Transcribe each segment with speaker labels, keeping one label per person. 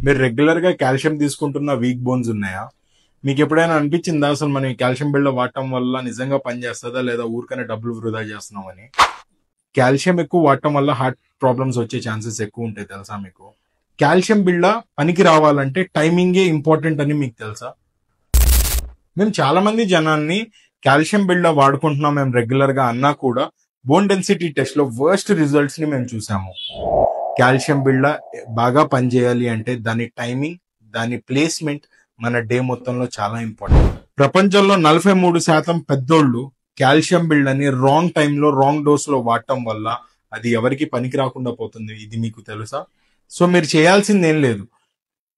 Speaker 1: మీరు రెగ్యులర్ గా కాల్షియం తీసుకుంటున్న వీక్ బోన్స్ ఉన్నాయా? మీకు ఎప్పుడైనా అనిపించిందా అసలు మనం ఈ కాల్షియం బిళ్ళ వాడటం వల్ల నిజంగా పనిచేస్తుందా లేదా ఊరికనే డబ్బులు వృధా చేస్తున్నామని? కాల్షియం ఎక్కువ వాడటం వల్ల హార్ట్ ప్రాబ్లమ్స్ వచ్చే ఛాన్సెస్ ఎక్కువ ఉంటాయి తెలుసా మీకు? కాల్షియం బిళ్ళ పనికి రావాలంటే టైమింగే ఇంపార్టెంట్ అని మీకు తెలుసా? మేము చాలా మంది జనాన్ని కాల్షియం బిళ్ళ వాడుకుంటున్నాం మేము రెగ్యులర్ గా అన్నా కూడా బోన్ డెన్సిటీ టెస్ట్ లో వర్స్ట్ రిజల్ట్స్ ని మేము చూసాము. కాల్షియం బిళ్ళ బాగా పనిచేయాలి అంటే దాని టైమింగ్, దాని ప్లేస్మెంట్ మన డే మొత్తంలో చాలా ఇంపార్టెంట్. ప్రపంచంలో 43% పెద్దోళ్ళు కాల్షియం బిళ్ళని రాంగ్ టైంలో రాంగ్ డోస్ లో వాడటం వల్ల అది ఎవరికి పనికి రాకుండా పోతుంది. ఇది మీకు తెలుసా? సో మీరు చేయాల్సింది ఏం లేదు,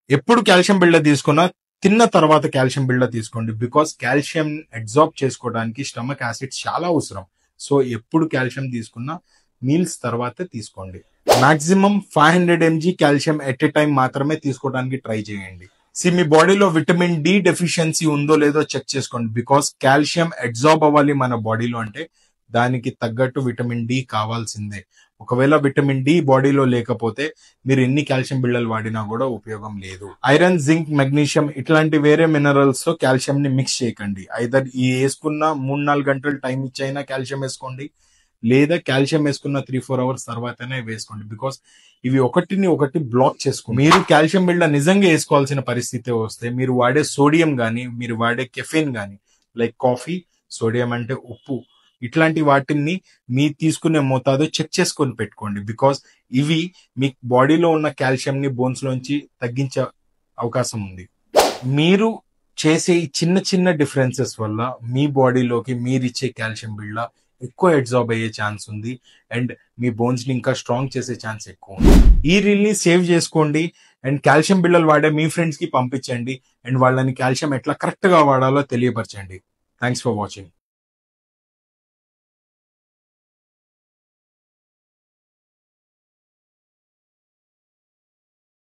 Speaker 1: ఎప్పుడు కాల్షియం బిళ్ళ తీసుకున్నా తిన్న తర్వాత కాల్షియం బిళ్ళ తీసుకోండి. బికాస్ కాల్షియం అబ్జార్బ్ చేసుకోవడానికి స్టమక్ యాసిడ్స్ చాలా అవసరం. సో ఎప్పుడు కాల్షియం తీసుకున్నా మీల్స్ తర్వాతే తీసుకోండి. Maximum 500 mg calcium at a time మాత్రమే తీసుకోవడానికి ట్రై చేయండి. మీ బాడీలో విటమిన్ డి డెఫిషియన్సీ ఉందో లేదో చెక్ చేసుకోండి. బికాస్ కాల్షియం అబ్జార్బ్ అవ్వాలి మన బాడీలో అంటే దానికి తగ్గట్టు విటమిన్ డి కావాల్సిందే. ఒకవేళ విటమిన్ డి బాడీలో లేకపోతే మీరు ఎన్ని కాల్షియం బిళ్ళలు వాడినా కూడా ఉపయోగం లేదు. ఐరన్, జింక్, మెగ్నీషియం ఇట్లాంటి వేరే మినరల్స్ తో కాల్షియం ని మిక్స్ చేయకండి. ఐదర్ ఈ వేసుకున్న 3-4 గంటలు టైం ఇచ్చైనా కాల్షియం వేసుకోండి, లేదా కాల్షియం వేసుకున్న 3-4 అవర్స్ తర్వాతనే వేసుకోండి. బికాస్ ఇవి ఒకటిని ఒకటి బ్లాక్ చేసుకోండి. మీరు కాల్షియం బిళ్ళ నిజంగా వేసుకోవాల్సిన పరిస్థితి వస్తే మీరు వాడే సోడియం గానీ, మీరు వాడే కెఫెన్ గానీ, లైక్ కాఫీ, సోడియం అంటే ఉప్పు, ఇట్లాంటి వాటిని మీ తీసుకునే మోతాదు చెక్ చేసుకొని పెట్టుకోండి. బికాస్ ఇవి మీ బాడీలో ఉన్న కాల్షియం ని బోన్స్ లోంచి తగ్గించే అవకాశం ఉంది. మీరు చేసే ఈ చిన్న చిన్న డిఫరెన్సెస్ వల్ల మీ బాడీలోకి మీరిచ్చే కాల్షియం బిళ్ళ ఎక్కువ అబ్జార్బ్ అయ్యే ఛాన్స్ ఉంది అండ్ మీ బోన్స్ ని ఇంకా స్ట్రాంగ్ చేసే ఛాన్స్ ఎక్కువ ఉంది. ఈ రీల్ ని సేవ్ చేసుకోండి అండ్ కాల్షియం బిళ్ళలు వాడే మీ ఫ్రెండ్స్ కి పంపించండి అండ్ వాళ్ళని కాల్షియం ఎట్లా కరెక్ట్ గా వాడాలో తెలియపరచండి. Thanks for watching.